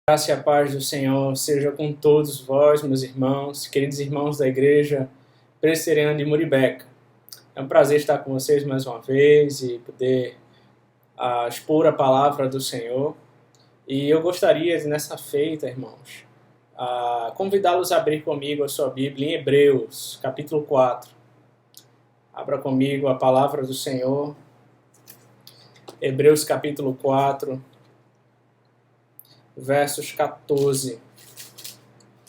Graça e a paz do Senhor seja com todos vós, meus irmãos, queridos irmãos da Igreja Presbiteriana de Muribeca. É um prazer estar com vocês mais uma vez e poder expor a palavra do Senhor. E eu gostaria, nessa feita, irmãos, convidá-los a abrir comigo a sua Bíblia em Hebreus, capítulo 4. Abra comigo a palavra do Senhor. Hebreus, capítulo 4. Versos 14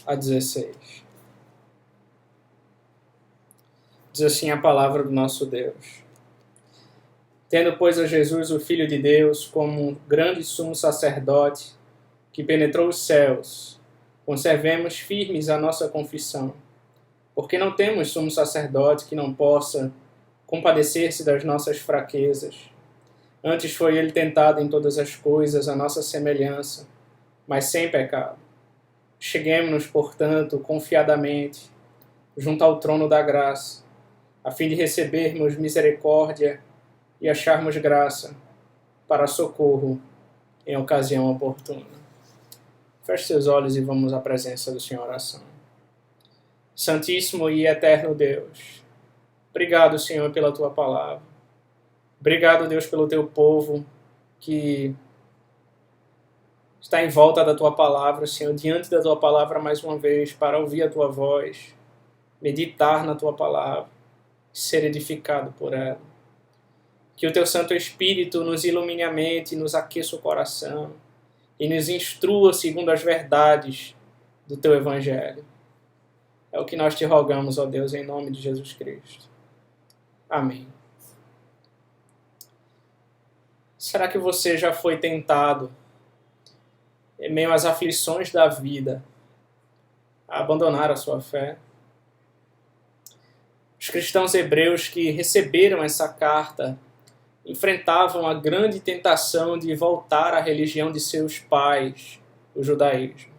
a 16. Diz assim a palavra do nosso Deus. Tendo, pois, a Jesus, o Filho de Deus, como um grande sumo sacerdote que penetrou os céus, conservemos firmes a nossa confissão, porque não temos sumo sacerdote que não possa compadecer-se das nossas fraquezas. Antes foi ele tentado em todas as coisas à nossa semelhança, mas sem pecado. Cheguemo-nos, portanto, confiadamente, junto ao trono da graça, a fim de recebermos misericórdia e acharmos graça para socorro em ocasião oportuna. Feche seus olhos e vamos à presença do Senhor em oração. Santíssimo e eterno Deus, obrigado, Senhor, pela Tua palavra. Obrigado, Deus, pelo Teu povo que está em volta da Tua palavra, Senhor, diante da Tua palavra mais uma vez, para ouvir a Tua voz, meditar na Tua palavra, ser edificado por ela. Que o Teu Santo Espírito nos ilumine a mente, nos aqueça o coração e nos instrua segundo as verdades do Teu Evangelho. É o que nós te rogamos, ó Deus, em nome de Jesus Cristo. Amém. Será que você já foi tentado, em meio às aflições da vida, a abandonar a sua fé? Os cristãos hebreus que receberam essa carta enfrentavam a grande tentação de voltar à religião de seus pais, o judaísmo.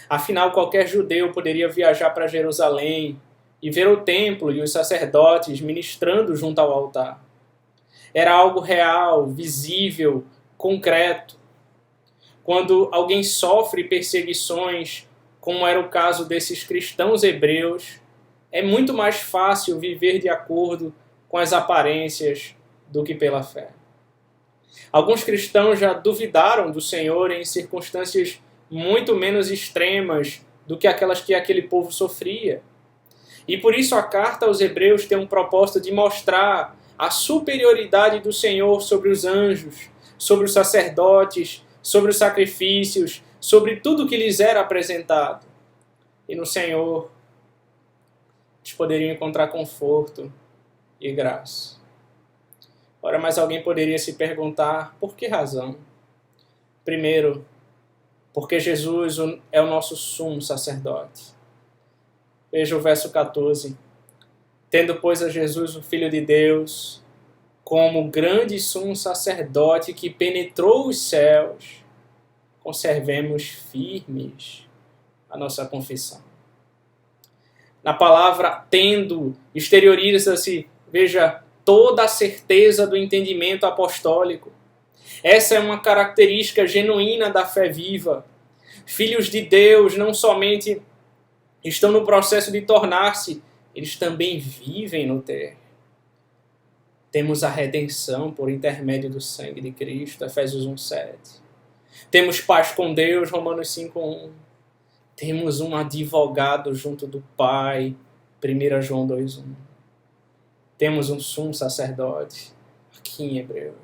Afinal, qualquer judeu poderia viajar para Jerusalém e ver o templo e os sacerdotes ministrando junto ao altar. Era algo real, visível, concreto. Quando alguém sofre perseguições, como era o caso desses cristãos hebreus, é muito mais fácil viver de acordo com as aparências do que pela fé. Alguns cristãos já duvidaram do Senhor em circunstâncias muito menos extremas do que aquelas que aquele povo sofria. E por isso a carta aos Hebreus tem um propósito de mostrar a superioridade do Senhor sobre os anjos, sobre os sacerdotes, sobre os sacrifícios, sobre tudo que lhes era apresentado. E no Senhor eles poderiam encontrar conforto e graça. Ora, mas alguém poderia se perguntar, por que razão? Primeiro, porque Jesus é o nosso sumo sacerdote. Veja o verso 14. Tendo, pois, a Jesus, o Filho de Deus, como grande sumo sacerdote que penetrou os céus, conservemos firmes a nossa confissão. Na palavra tendo, exterioriza-se, veja, toda a certeza do entendimento apostólico. Essa é uma característica genuína da fé viva. Filhos de Deus não somente estão no processo de tornar-se, eles também vivem no ter. Temos a redenção por intermédio do sangue de Cristo, Efésios 1:7. Temos paz com Deus, Romanos 5:1. Temos um advogado junto do Pai, 1 João 2:1. Temos um sumo sacerdote, aqui em Hebreus.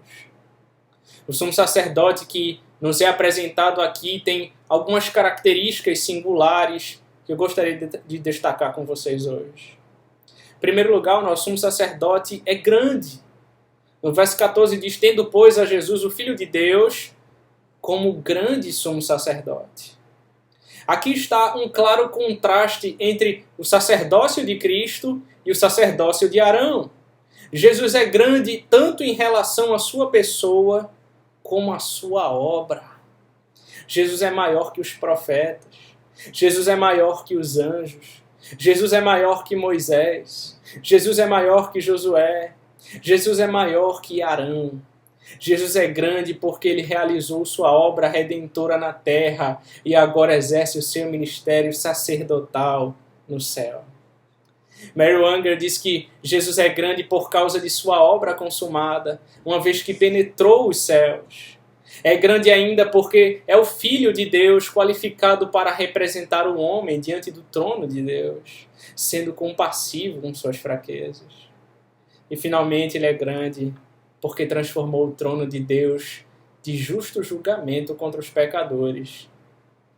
O sumo sacerdote que nos é apresentado aqui tem algumas características singulares que eu gostaria de destacar com vocês hoje. Em primeiro lugar, o nosso sumo sacerdote é grande. No verso 14 diz, tendo, pois, a Jesus, o Filho de Deus, como grande sumo sacerdote. Aqui está um claro contraste entre o sacerdócio de Cristo e o sacerdócio de Arão. Jesus é grande tanto em relação à sua pessoa como à sua obra. Jesus é maior que os profetas. Jesus é maior que os anjos. Jesus é maior que Moisés. Jesus é maior que Josué. Jesus é maior que Arão. Jesus é grande porque ele realizou sua obra redentora na terra e agora exerce o seu ministério sacerdotal no céu. Mary Unger diz que Jesus é grande por causa de sua obra consumada, uma vez que penetrou os céus. É grande ainda porque é o Filho de Deus qualificado para representar o homem diante do trono de Deus, sendo compassivo com suas fraquezas. E finalmente ele é grande porque transformou o trono de Deus de justo julgamento contra os pecadores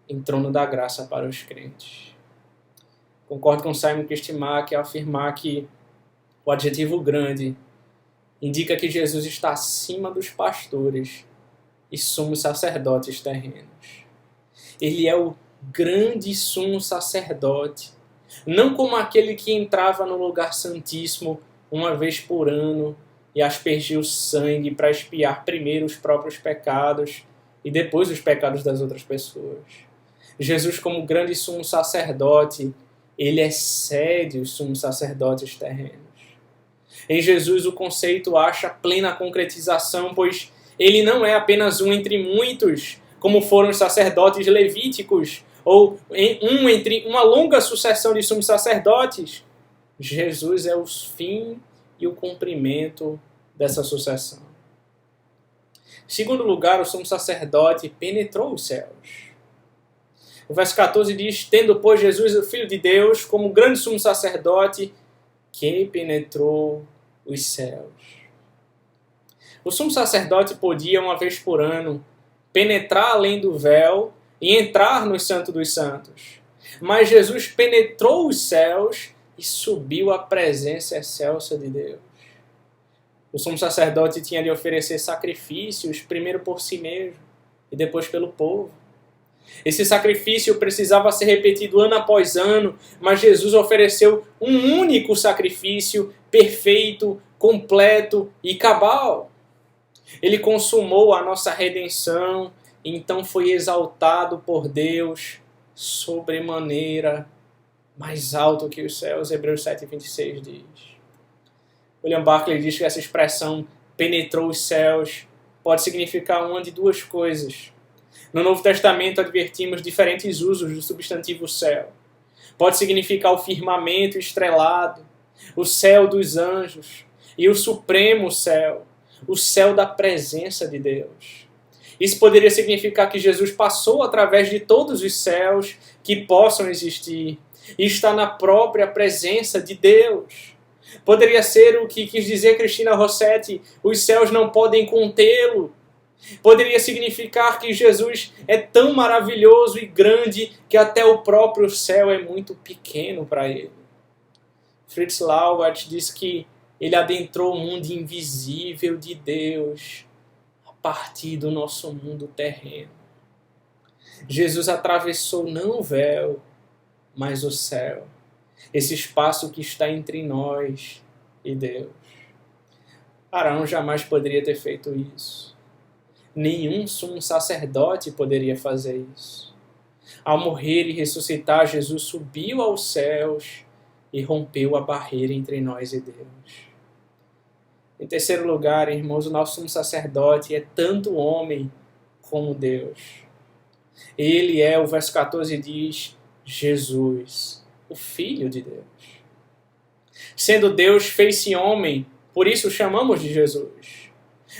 em trono da graça para os crentes. Concordo com Simon Kistemaker ao afirmar que o adjetivo grande indica que Jesus está acima dos pastores e sumos sacerdotes terrenos. Ele é o grande sumo sacerdote, não como aquele que entrava no lugar santíssimo uma vez por ano e aspergia o sangue para expiar primeiro os próprios pecados e depois os pecados das outras pessoas. Jesus, como grande sumo sacerdote, ele excede os sumos sacerdotes terrenos. Em Jesus o conceito acha plena concretização, pois ele não é apenas um entre muitos, como foram os sacerdotes levíticos, ou entre uma longa sucessão de sumos sacerdotes. Jesus é o fim e o cumprimento dessa sucessão. Em segundo lugar, o sumo sacerdote penetrou os céus. O verso 14 diz: tendo, pois, Jesus, o Filho de Deus, como grande sumo sacerdote, que penetrou os céus. O sumo sacerdote podia, uma vez por ano, penetrar além do véu e entrar no Santo dos Santos. Mas Jesus penetrou os céus e subiu à presença excelsa de Deus. O sumo sacerdote tinha de oferecer sacrifícios, primeiro por si mesmo e depois pelo povo. Esse sacrifício precisava ser repetido ano após ano, mas Jesus ofereceu um único sacrifício perfeito, completo e cabal. Ele consumou a nossa redenção e então foi exaltado por Deus sobremaneira, mais alto que os céus. Hebreus 7,26 diz. William Barclay diz que essa expressão penetrou os céus pode significar uma de duas coisas. No Novo Testamento advertimos diferentes usos do substantivo céu. Pode significar o firmamento estrelado, o céu dos anjos e o supremo céu, o céu da presença de Deus. Isso poderia significar que Jesus passou através de todos os céus que possam existir e está na própria presença de Deus. Poderia ser o que quis dizer Cristina Rossetti: os céus não podem contê-lo. Poderia significar que Jesus é tão maravilhoso e grande que até o próprio céu é muito pequeno para ele. Fritz Laubach diz que ele adentrou o mundo invisível de Deus a partir do nosso mundo terreno. Jesus atravessou não o véu, mas o céu. Esse espaço que está entre nós e Deus. Arão jamais poderia ter feito isso. Nenhum sumo sacerdote poderia fazer isso. Ao morrer e ressuscitar, Jesus subiu aos céus e rompeu a barreira entre nós e Deus. Em terceiro lugar, irmãos, o nosso sumo sacerdote é tanto homem como Deus. Ele é, o verso 14 diz, Jesus, o Filho de Deus. Sendo Deus, fez-se homem, por isso o chamamos de Jesus.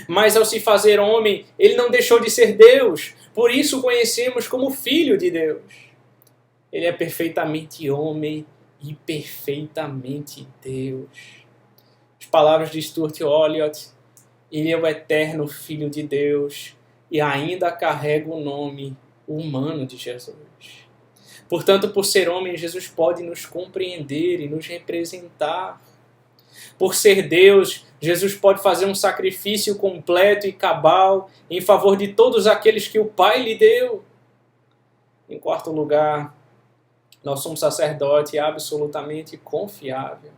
Mas ao se fazer homem, ele não deixou de ser Deus, por isso o conhecemos como Filho de Deus. Ele é perfeitamente homem e perfeitamente Deus. As palavras de Stuart Olliott: ele é o eterno Filho de Deus e ainda carrega o nome humano de Jesus. Portanto, por ser homem, Jesus pode nos compreender e nos representar. Por ser Deus, Jesus pode fazer um sacrifício completo e cabal em favor de todos aqueles que o Pai lhe deu. Em quarto lugar, nosso sumo sacerdote é absolutamente confiável.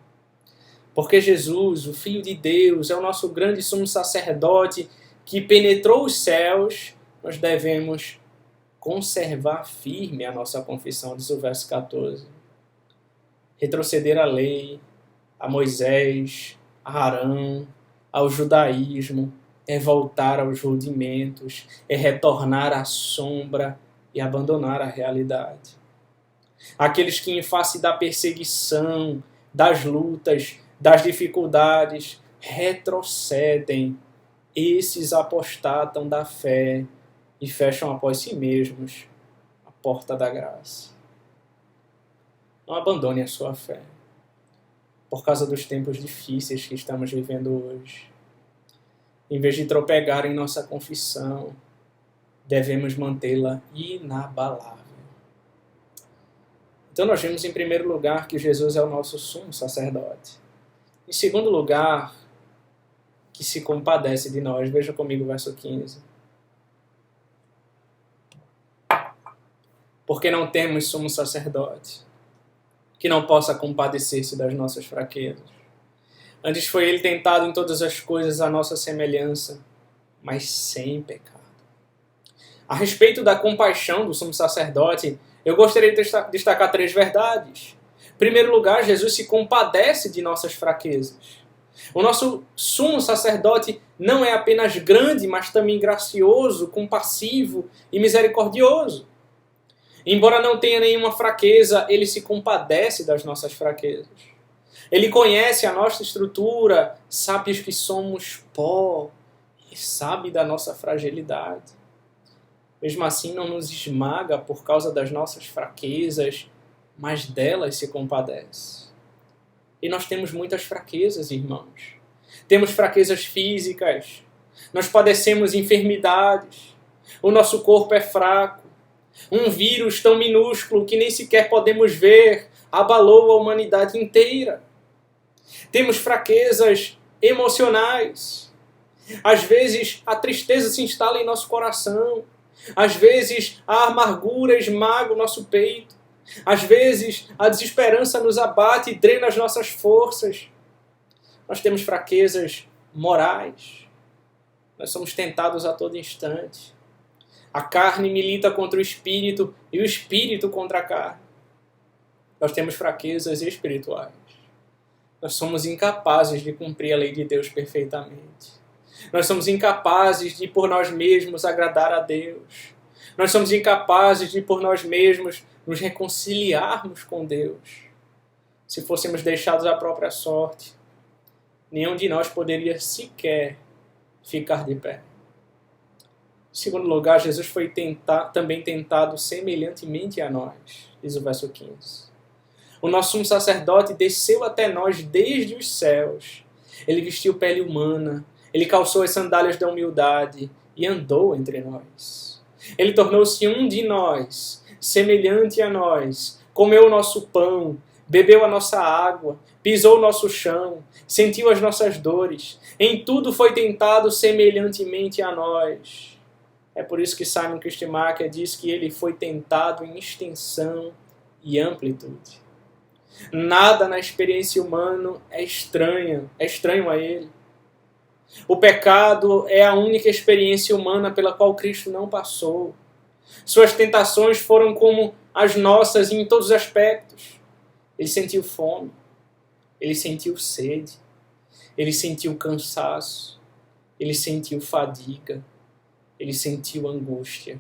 Porque Jesus, o Filho de Deus, é o nosso grande sumo sacerdote que penetrou os céus, nós devemos conservar firme a nossa confissão, diz o verso 14. Retroceder à lei, a Moisés, a Arão, ao judaísmo, é voltar aos rudimentos, é retornar à sombra e abandonar a realidade. Aqueles que, em face da perseguição, das lutas, das dificuldades, retrocedem, esses apostatam da fé e fecham após si mesmos a porta da graça. Não abandone a sua fé por causa dos tempos difíceis que estamos vivendo hoje. Em vez de tropegar em nossa confissão, devemos mantê-la inabalável. Então nós vemos em primeiro lugar que Jesus é o nosso sumo sacerdote. Em segundo lugar, que se compadece de nós. Veja comigo o verso 15. Porque não temos sumo sacerdote que não possa compadecer-se das nossas fraquezas. Antes foi ele tentado em todas as coisas à nossa semelhança, mas sem pecado. A respeito da compaixão do sumo sacerdote, eu gostaria de destacar 3 verdades. Em primeiro lugar, Jesus se compadece de nossas fraquezas. O nosso sumo sacerdote não é apenas grande, mas também gracioso, compassivo e misericordioso. Embora não tenha nenhuma fraqueza, ele se compadece das nossas fraquezas. Ele conhece a nossa estrutura, sabe que somos pó e sabe da nossa fragilidade. Mesmo assim, não nos esmaga por causa das nossas fraquezas, mas delas se compadece. E nós temos muitas fraquezas, irmãos. Temos fraquezas físicas, nós padecemos enfermidades, o nosso corpo é fraco. Um vírus tão minúsculo que nem sequer podemos ver abalou a humanidade inteira. Temos fraquezas emocionais. Às vezes a tristeza se instala em nosso coração. Às vezes a amargura esmaga o nosso peito. Às vezes a desesperança nos abate e drena as nossas forças. Nós temos fraquezas morais. Nós somos tentados a todo instante. A carne milita contra o espírito e o espírito contra a carne. Nós temos fraquezas espirituais. Nós somos incapazes de cumprir a lei de Deus perfeitamente. Nós somos incapazes de por nós mesmos agradar a Deus. Nós somos incapazes de por nós mesmos nos reconciliarmos com Deus. Se fôssemos deixados à própria sorte, nenhum de nós poderia sequer ficar de pé. Em segundo lugar, Jesus foi também tentado semelhantemente a nós, diz o verso 15. O nosso sumo sacerdote desceu até nós desde os céus. Ele vestiu pele humana, ele calçou as sandálias da humildade e andou entre nós. Ele tornou-se um de nós, semelhante a nós, comeu o nosso pão, bebeu a nossa água, pisou o nosso chão, sentiu as nossas dores. Em tudo foi tentado semelhantemente a nós. É por isso que Simon Kistemaker diz que ele foi tentado em extensão e amplitude. Nada na experiência humana é estranho a ele. O pecado é a única experiência humana pela qual Cristo não passou. Suas tentações foram como as nossas em todos os aspectos. Ele sentiu fome, ele sentiu sede, ele sentiu cansaço, ele sentiu fadiga, ele sentiu angústia.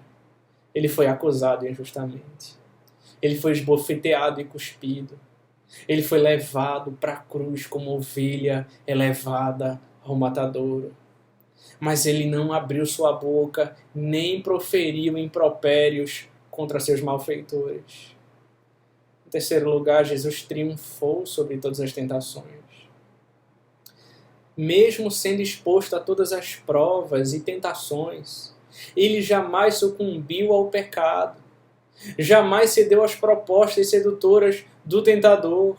Ele foi acusado injustamente. Ele foi esbofeteado e cuspido. Ele foi levado para a cruz como ovelha é levada ao matadouro. Mas ele não abriu sua boca, nem proferiu impropérios contra seus malfeitores. Em terceiro lugar, Jesus triunfou sobre todas as tentações. Mesmo sendo exposto a todas as provas e tentações, ele jamais sucumbiu ao pecado. Jamais cedeu às propostas sedutoras do tentador.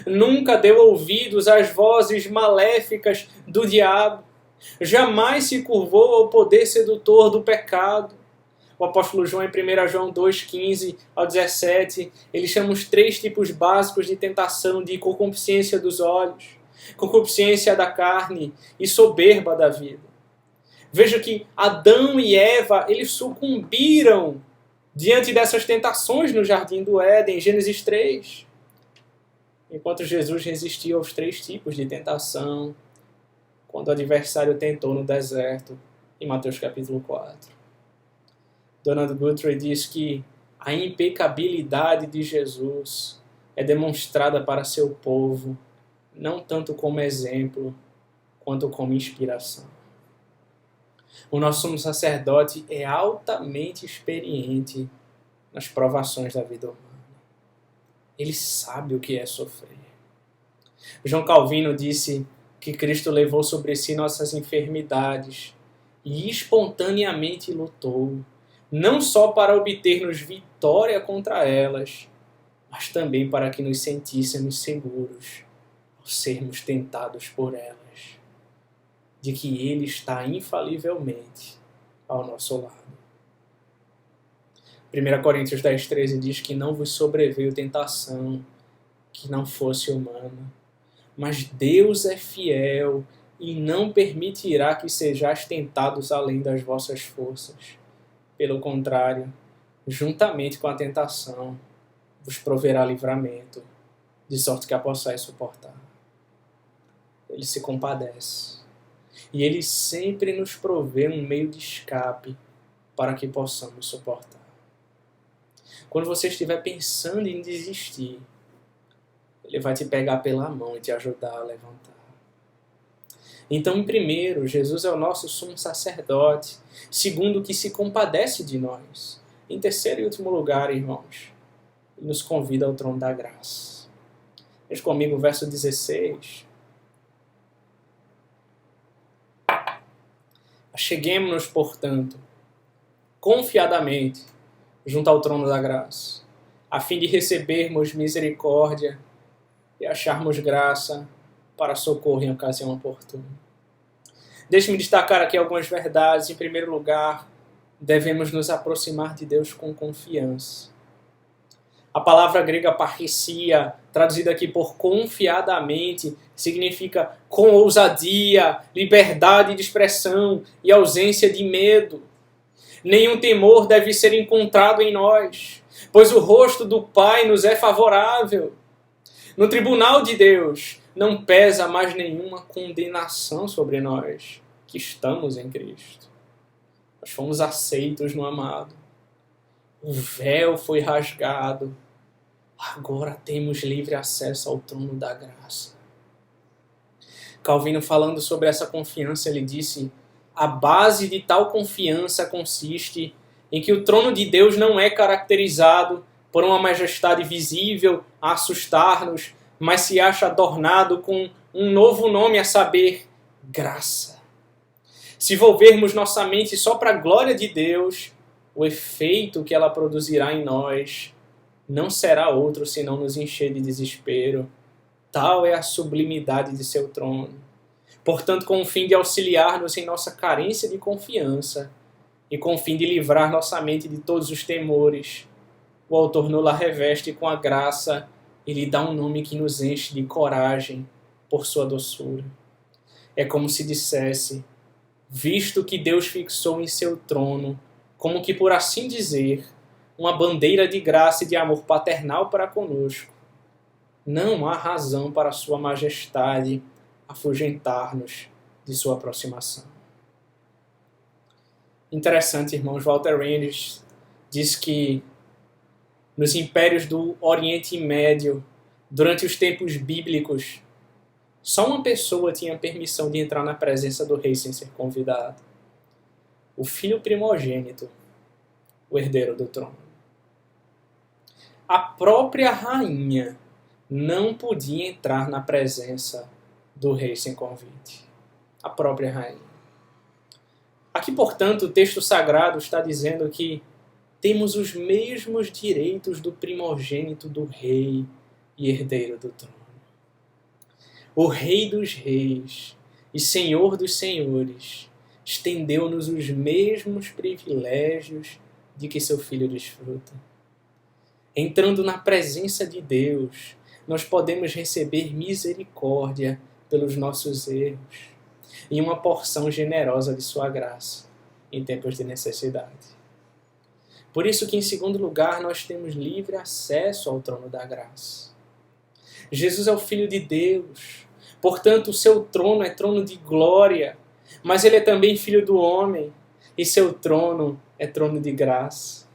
Nunca deu ouvidos às vozes maléficas do diabo. Jamais se curvou ao poder sedutor do pecado. O apóstolo João, em 1 João 2,15 ao 17, ele chama os 3 tipos básicos de tentação de concupiscência dos olhos, concupiscência da carne e soberba da vida. Veja que Adão e Eva, eles sucumbiram diante dessas tentações no jardim do Éden, Gênesis 3. Enquanto Jesus resistia aos 3 tipos de tentação, quando o adversário tentou no deserto, em Mateus capítulo 4. Donald Guthrie diz que a impecabilidade de Jesus é demonstrada para seu povo, não tanto como exemplo, quanto como inspiração. O nosso sumo sacerdote é altamente experiente nas provações da vida humana. Ele sabe o que é sofrer. João Calvino disse que Cristo levou sobre si nossas enfermidades e espontaneamente lutou, não só para obter-nos vitória contra elas, mas também para que nos sentíssemos seguros ao sermos tentados por elas, de que Ele está infalivelmente ao nosso lado. 1 Coríntios 10,13 diz que não vos sobreveio tentação que não fosse humana, mas Deus é fiel e não permitirá que sejais tentados além das vossas forças. Pelo contrário, juntamente com a tentação, vos proverá livramento, de sorte que a possais suportar. Ele se compadece. E Ele sempre nos provê um meio de escape para que possamos suportar. Quando você estiver pensando em desistir, Ele vai te pegar pela mão e te ajudar a levantar. Então, em primeiro, Jesus é o nosso sumo sacerdote. Segundo, que se compadece de nós. Em terceiro e último lugar, irmãos, Ele nos convida ao trono da graça. Veja comigo o verso 16. Acheguemo-nos, portanto, confiadamente junto ao trono da graça, a fim de recebermos misericórdia e acharmos graça para socorro em ocasião oportuna. Deixe-me destacar aqui algumas verdades. Em primeiro lugar, devemos nos aproximar de Deus com confiança. A palavra grega parresia, traduzida aqui por confiadamente, significa com ousadia, liberdade de expressão e ausência de medo. Nenhum temor deve ser encontrado em nós, pois o rosto do Pai nos é favorável. No tribunal de Deus não pesa mais nenhuma condenação sobre nós que estamos em Cristo. Nós fomos aceitos no amado. O véu foi rasgado. Agora temos livre acesso ao trono da graça. Calvino, falando sobre essa confiança, ele disse: a base de tal confiança consiste em que o trono de Deus não é caracterizado por uma majestade visível a assustar-nos, mas se acha adornado com um novo nome, a saber, graça. Se volvermos nossa mente só para a glória de Deus, o efeito que ela produzirá em nós não será outro senão nos encher de desespero. Tal é a sublimidade de seu trono. Portanto, com o fim de auxiliar-nos em nossa carência de confiança e com o fim de livrar nossa mente de todos os temores, o autor nos reveste com a graça e lhe dá um nome que nos enche de coragem por sua doçura. É como se dissesse: visto que Deus fixou em seu trono, como que por assim dizer, uma bandeira de graça e de amor paternal para conosco, não há razão para sua majestade afugentar-nos de sua aproximação. Interessante, irmãos, Walter Rennes diz que nos impérios do Oriente Médio, durante os tempos bíblicos, só uma pessoa tinha permissão de entrar na presença do rei sem ser convidado: o filho primogênito, o herdeiro do trono. A própria rainha não podia entrar na presença do rei sem convite. A própria rainha. Aqui, portanto, o texto sagrado está dizendo que temos os mesmos direitos do primogênito do rei e herdeiro do trono. O Rei dos Reis e Senhor dos Senhores estendeu-nos os mesmos privilégios de que seu filho desfruta. Entrando na presença de Deus, nós podemos receber misericórdia pelos nossos erros e uma porção generosa de sua graça em tempos de necessidade. Por isso que, em segundo lugar, nós temos livre acesso ao trono da graça. Jesus é o Filho de Deus, Portanto, o seu trono é trono de glória, mas ele é também filho do homem, e seu trono é trono de graça.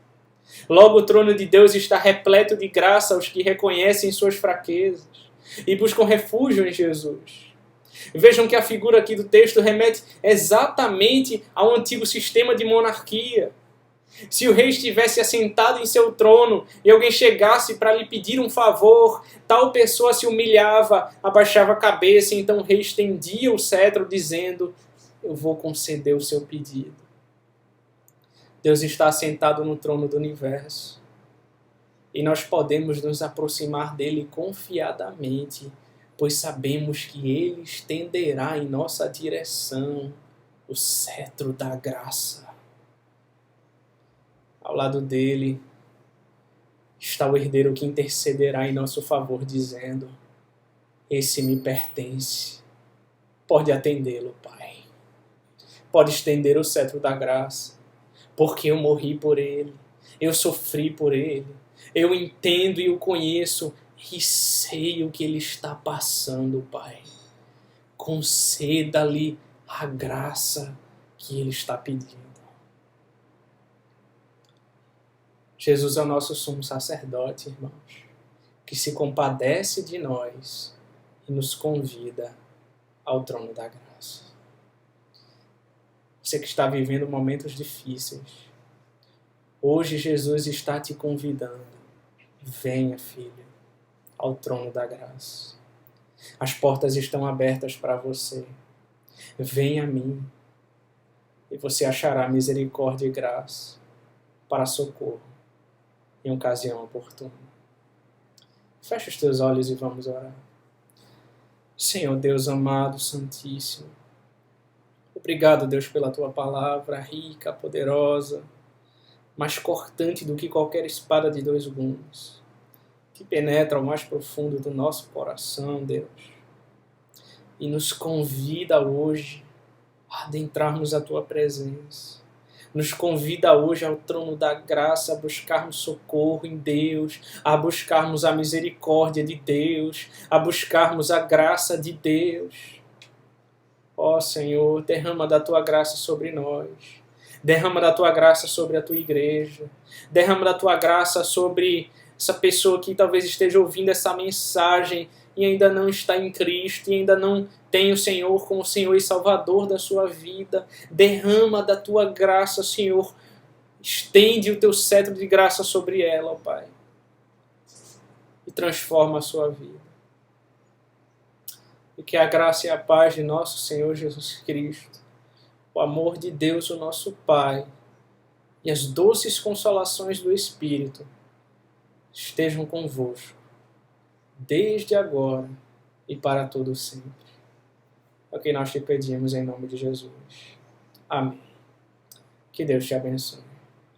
Logo, o trono de Deus está repleto de graça aos que reconhecem suas fraquezas e buscam refúgio em Jesus. Vejam que a figura aqui do texto remete exatamente ao antigo sistema de monarquia. Se o rei estivesse assentado em seu trono e alguém chegasse para lhe pedir um favor, tal pessoa se humilhava, abaixava a cabeça, e então o rei estendia o cetro dizendo: eu vou conceder o seu pedido. Deus está assentado no trono do universo e nós podemos nos aproximar dele confiadamente, pois sabemos que ele estenderá em nossa direção o cetro da graça. Ao lado dele está o herdeiro que intercederá em nosso favor, dizendo: esse me pertence. Pode atendê-lo, Pai. Pode estender o cetro da graça, porque eu morri por ele, eu sofri por ele, eu entendo e o conheço e sei o que ele está passando, Pai. Conceda-lhe a graça que ele está pedindo. Jesus é o nosso sumo sacerdote, irmãos, que se compadece de nós e nos convida ao trono da graça. Você que está vivendo momentos difíceis, hoje Jesus está te convidando. Venha, filho, ao trono da graça. As portas estão abertas para você. Venha a mim e você achará misericórdia e graça para socorro em ocasião oportuna. Feche os teus olhos e vamos orar. Senhor Deus amado, santíssimo, obrigado, Deus, pela tua palavra rica, poderosa, mais cortante do que qualquer espada de dois gumes, que penetra ao mais profundo do nosso coração, Deus, e nos convida hoje a adentrarmos a tua presença. Nos convida hoje ao trono da graça, a buscarmos socorro em Deus, a buscarmos a misericórdia de Deus, a buscarmos a graça de Deus. Ó Senhor, derrama da tua graça sobre nós, derrama da tua graça sobre a tua igreja, derrama da tua graça sobre essa pessoa que talvez esteja ouvindo essa mensagem e ainda não está em Cristo, e ainda não tem o Senhor como Senhor e Salvador da sua vida. Derrama da tua graça, Senhor. Estende o teu cetro de graça sobre ela, ó Pai. E transforma a sua vida. E que a graça e a paz de nosso Senhor Jesus Cristo, o amor de Deus, o nosso Pai, e as doces consolações do Espírito estejam convosco, desde agora e para todo sempre. É o que nós te pedimos em nome de Jesus. Amém. Que Deus te abençoe.